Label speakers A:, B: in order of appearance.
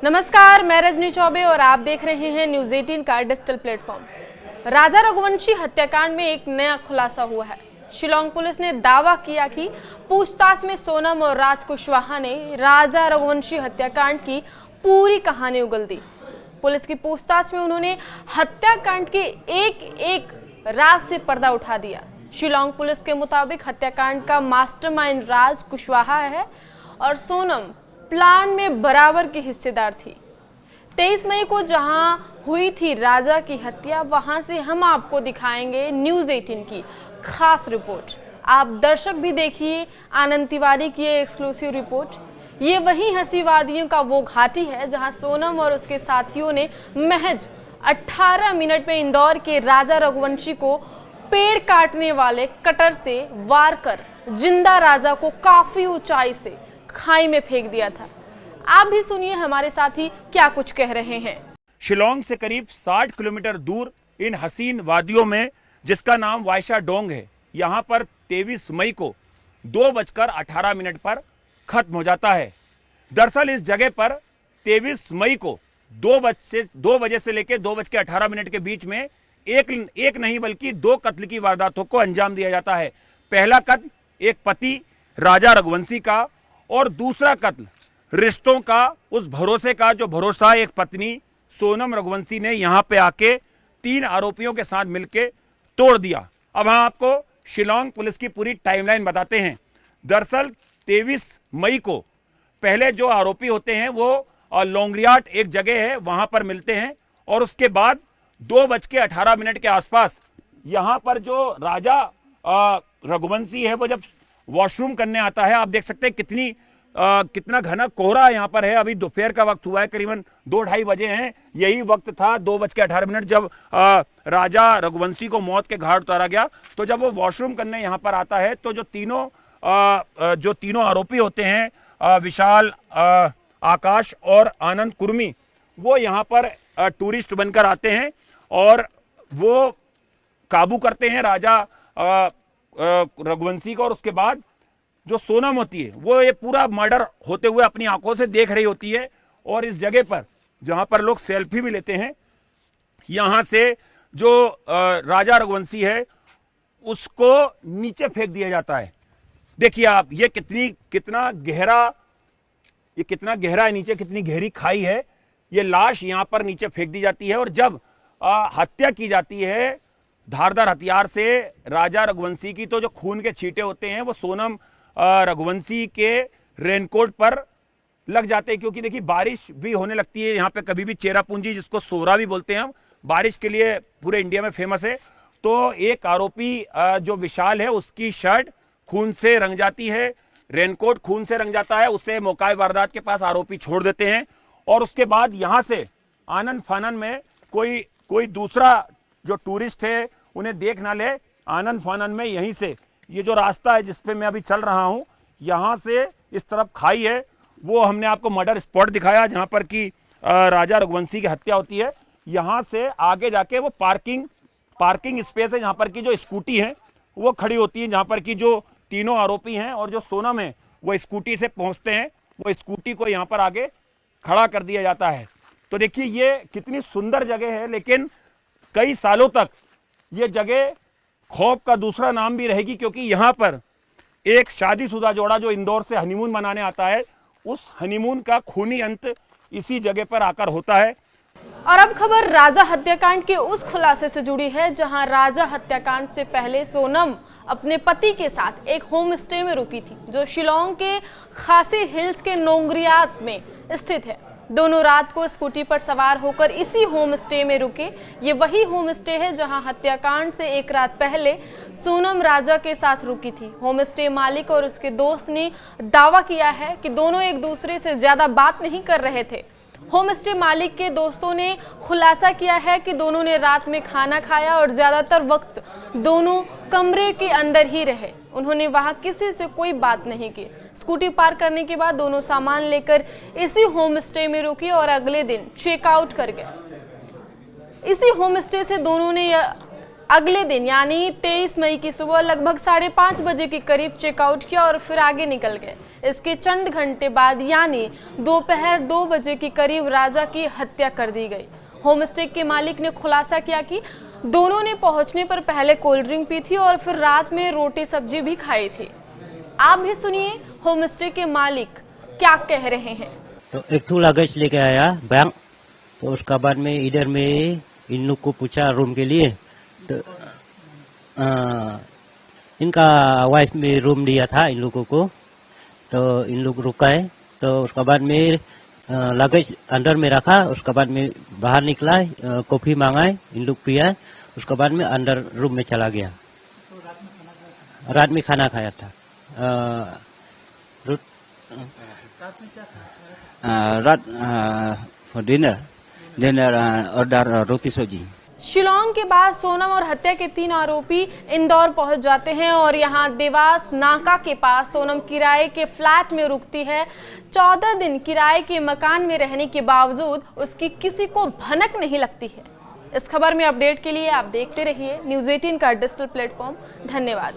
A: नमस्कार, मैं रजनी चौबे और आप देख रहे हैं न्यूज़ 18 का डिजिटल प्लेटफॉर्म। राजा रघुवंशी हत्याकांड में एक नया खुलासा हुआ है। शिलांग पुलिस ने दावा किया कि पूछताछ में सोनम और राज कुशवाहा ने राजा रघुवंशी हत्याकांड की पूरी कहानी उगल दी। पुलिस की पूछताछ में उन्होंने हत्याकांड के एक राज से पर्दा उठा दिया। शिलांग पुलिस के मुताबिक हत्याकांड का मास्टरमाइंड राज कुशवाहा है और सोनम प्लान में बराबर की हिस्सेदार थी। 23 मई को जहां हुई थी राजा की हत्या, वहां से हम आपको दिखाएंगे न्यूज़ 18 की खास रिपोर्ट। आप दर्शक भी देखिए आनंद तिवारी की एक्सक्लूसिव रिपोर्ट। ये वही हंसीवादियों का वो घाटी है जहां सोनम और उसके साथियों ने महज 18 मिनट में इंदौर के राजा रघुवंशी को पेड़ काटने वाले कटर से वार कर जिंदा राजा को काफी ऊंचाई से खाई में फेंक दिया था। आप भी सुनिए हमारे साथी क्या कुछ कह रहे हैं।
B: शिलांग से करीब 60 किलोमीटर दूर इन हसीन वादियों में, जिसका नाम वायशा डोंग है, यहाँ पर 23 मई को 2:18 पर खत्म हो जाता है। दरअसल इस जगह पर 23 मई को 2 बजे से लेकर 2:18 के बीच में एक नहीं बल्कि 2 कत्ल की वारदातों को अंजाम दिया जाता है। पहला कत्ल एक पति राजा रघुवंशी का और दूसरा कत्ल रिश्तों का, उस भरोसे का जो भरोसा एक पत्नी सोनम रघुवंशी ने यहां पे आके 3 आरोपियों के साथ मिलके तोड़ दिया। अब हम आपको शिलांग पुलिस की पूरी टाइमलाइन बताते हैं। दरअसल 23 मई को पहले जो आरोपी होते हैं वो लोंगरियाट एक जगह है वहां पर मिलते हैं और उसके बाद 2:18 के आसपास यहां पर जो राजा रघुवंशी है वो जब वॉशरूम करने आता है, आप देख सकते हैं कितना घना कोहरा यहाँ पर है। अभी दोपहर का वक्त हुआ है, करीबन 2-2:30 बजे हैं। यही वक्त था 2:18 जब राजा रघुवंशी को मौत के घाट उतारा गया। तो जब वो वॉशरूम करने यहाँ पर आता है तो जो तीनों आरोपी होते हैं, विशाल, आकाश और आनंद कुर्मी, वो यहाँ पर टूरिस्ट बनकर आते हैं और वो काबू करते हैं राजा रघुवंशी को। और उसके बाद जो सोनम होती है वो ये पूरा मर्डर होते हुए अपनी आंखों से देख रही होती है और इस जगह पर जहां पर लोग सेल्फी भी लेते हैं, यहां से जो राजा रघुवंशी है उसको नीचे फेंक दिया जाता है। देखिए आप, ये कितना गहरा है नीचे, कितनी गहरी खाई है। ये लाश यहां पर नीचे फेंक दी जाती है और जब हत्या की जाती है धारदार हथियार से राजा रघुवंशी की, तो जो खून के छींटे होते हैं वो सोनम रघुवंशी के रेनकोट पर लग जाते हैं। क्योंकि देखिए बारिश भी होने लगती है यहाँ पे, कभी भी चेरापूंजी जिसको सोरा भी बोलते हैं हम, बारिश के लिए पूरे इंडिया में फेमस है। तो एक आरोपी जो विशाल है उसकी शर्ट खून से रंग जाती है, रेनकोट खून से रंग जाता है। उसे मौका वारदात के पास आरोपी छोड़ देते हैं और उसके बाद यहाँ से आनंद फानन में कोई दूसरा जो टूरिस्ट है उन्हें देख ना ले, आनंद फानन में यहीं से ये जो रास्ता है जिस पे मैं अभी चल रहा हूँ, यहाँ से इस तरफ खाई है, वो हमने आपको मर्डर स्पॉट दिखाया जहाँ पर कि राजा रघुवंशी की हत्या होती है। यहाँ से आगे जाके वो पार्किंग स्पेस है जहाँ पर कि जो स्कूटी है वो खड़ी होती है, जहाँ पर कि जो तीनों आरोपी हैं और जो सोनम है वो स्कूटी से पहुँचते हैं। वो स्कूटी को यहाँ पर आगे खड़ा कर दिया जाता है। तो देखिए ये कितनी सुंदर जगह है, लेकिन कई सालों तक ये जगह खौफ का दूसरा नाम भी रहेगी, क्योंकि यहाँ पर एक शादीशुदा जोड़ा जो इंदौर से हनीमून मनाने आता है, उस हनीमून का खूनी अंत इसी जगह पर आकर होता है।
A: और अब खबर राजा हत्याकांड के उस खुलासे से जुड़ी है जहां राजा हत्याकांड से पहले सोनम अपने पति के साथ एक होम स्टे में रुकी थी, जो शिलांग के खासी हिल्स के नोंगरियात में स्थित है। दोनों रात को स्कूटी पर सवार होकर इसी होम स्टे में रुके। ये वही होम स्टे है जहां हत्याकांड से एक रात पहले सोनम राजा के साथ रुकी थी। होम स्टे मालिक और उसके दोस्त ने दावा किया है कि दोनों एक दूसरे से ज्यादा बात नहीं कर रहे थे। होम स्टे मालिक के दोस्तों ने खुलासा किया है कि दोनों ने रात में खाना खाया और ज्यादातर वक्त दोनों कमरे के अंदर ही रहे। उन्होंने वहां किसी से कोई बात नहीं की। स्कूटी पार्क करने के बाद दोनों सामान लेकर इसी होम स्टे में रुकी और अगले दिन चेकआउट कर गए। इसी होम स्टे से दोनों ने अगले दिन यानी 23 मई की सुबह लगभग 5:30 बजे के करीब चेकआउट किया और फिर आगे निकल गए। इसके चंद घंटे बाद यानी दोपहर 2 बजे के करीब राजा की हत्या कर दी गई। होमस्टे के मालिक ने खुलासा किया कि दोनों ने पहुंचने पर पहले कोल्ड ड्रिंक पी थी और फिर रात में रोटी सब्जी भी खाई थी। आप भी सुनिए होमस्टे के मालिक क्या कह रहे हैं।
C: तो एक तो लगेज लेके आया बैंक, तो उसका बाद में इधर में इन लोग को पूछा रूम के लिए, तो इनका वाइफ में रूम दिया था इन लोगों को, तो इन लोग रुका है। तो उसका बाद में लगेज अंदर में रखा, उसका बाद में बाहर निकला, कॉफी मांगा, इन लोग पिया, उसके बाद में अंदर रूम में चला गया। रात में खाना खाया था।
D: रात फॉर डिनर ऑर्डर रोटी सब्जी।
A: शिलोंग के बाद सोनम और हत्या के 3 आरोपी इंदौर पहुंच जाते हैं और यहां देवास नाका के पास सोनम किराए के फ्लैट में रुकती है। 14 दिन किराए के मकान में रहने के बावजूद उसकी किसी को भनक नहीं लगती है। इस खबर में अपडेट के लिए आप देखते रहिए न्यूज़ 18 का डिजिटल प्लेटफॉर्म। धन्यवाद।